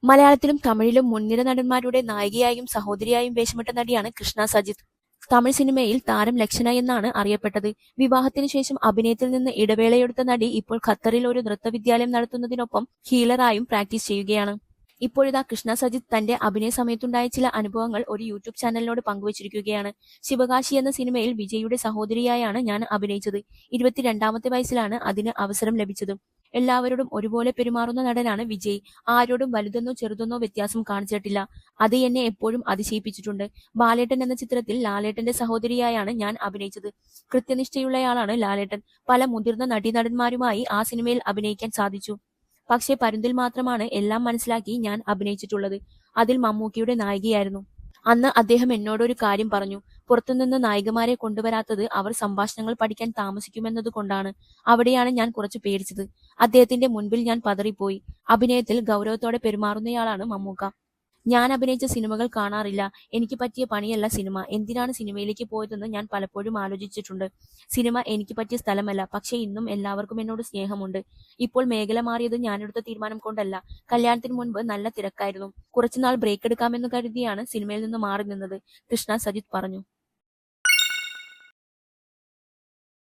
മലയാളത്തിലും തമിഴിലും മുൻനിര നടന്മാരുടെ നായികയായും സഹോദരിയായും വേഷമിട്ട നടിയാണ് കൃഷ്ണ സജിത്ത്. തമിഴ് സിനിമയിൽ താരം ലക്ഷണ എന്നാണ് അറിയപ്പെട്ടത്. വിവാഹത്തിന് ശേഷം അഭിനയത്തിൽ നിന്ന് ഇടവേളയെടുത്ത നടി ഇപ്പോൾ ഖത്തറിൽ ഒരു നൃത്തവിദ്യാലയം നടത്തുന്നതിനൊപ്പം ഹീലറായും പ്രാക്ടീസ് ചെയ്യുകയാണ്. ഇപ്പോഴിതാ കൃഷ്ണ സജിത്ത് തന്റെ അഭിനയ സമയത്തുണ്ടായ ചില അനുഭവങ്ങൾ ഒരു യൂട്യൂബ് ചാനലിനോട് പങ്കുവച്ചിരിക്കുകയാണ്. ശിവകാശി എന്ന സിനിമയിൽ വിജയുടെ സഹോദരിയായാണ് ഞാൻ അഭിനയിച്ചത്. 22ാമത്തെ വയസ്സിലാണ് അതിന് അവസരം ലഭിച്ചത്. എല്ലാവരോടും ഒരുപോലെ പെരുമാറുന്ന നടനാണ് വിജയ്. ആരോടും വലുതെന്നോ ചെറുതെന്നോ വ്യത്യാസം കാണിച്ചിട്ടില്ല. അത് എന്നെ എപ്പോഴും അതിശയിപ്പിച്ചിട്ടുണ്ട്. ബാലേട്ടൻ എന്ന ചിത്രത്തിൽ ലാലേട്ടന്റെ സഹോദരിയായാണ് ഞാൻ അഭിനയിച്ചത്. കൃത്യനിഷ്ഠയുള്ളയാളാണ് ലാലേട്ടൻ. പല മുതിർന്ന നടീനടന്മാരുമായി ആ സിനിമയിൽ അഭിനയിക്കാൻ സാധിച്ചു. പക്ഷേ പരുന്തിൽ മാത്രമാണ് എല്ലാം മനസ്സിലാക്കി ഞാൻ അഭിനയിച്ചിട്ടുള്ളത്. അതിൽ മമ്മൂക്കിയുടെ നായികയായിരുന്നു. അന്ന് അദ്ദേഹം എന്നോടൊരു കാര്യം പറഞ്ഞു. പുറത്തുനിന്ന് നായികമാരെ കൊണ്ടുവരാത്തത് അവർ സംഭാഷണങ്ങൾ പഠിക്കാൻ താമസിക്കുമെന്നതുകൊണ്ടാണ്. അവിടെയാണ് ഞാൻ കുറച്ച് പേടിച്ചത്. അദ്ദേഹത്തിന്റെ മുൻപിൽ ഞാൻ പതറിപ്പോയി. അഭിനയത്തിൽ ഗൗരവത്തോടെ പെരുമാറുന്നയാളാണ് മമ്മൂക്ക. ഞാൻ അഭിനയിച്ച സിനിമകൾ കാണാറില്ല. എനിക്ക് പറ്റിയ പണിയല്ല സിനിമ. എന്തിനാണ് സിനിമയിലേക്ക് പോയതെന്ന് ഞാൻ പലപ്പോഴും ആലോചിച്ചിട്ടുണ്ട്. സിനിമ എനിക്ക് പറ്റിയ സ്ഥലമല്ല. പക്ഷേ ഇന്നും എല്ലാവർക്കും എന്നോട് സ്നേഹമുണ്ട്. ഇപ്പോൾ മേഖല മാറിയത് ഞാനെടുത്ത തീരുമാനം കൊണ്ടല്ല. കല്യാണത്തിന് മുൻപ് നല്ല തിരക്കായിരുന്നു. കുറച്ചുനാൾ ബ്രേക്ക് എടുക്കാമെന്ന് കരുതിയാണ് സിനിമയിൽ നിന്ന് മാറി നിന്നത്. കൃഷ്ണ സജിത്ത് പറഞ്ഞു.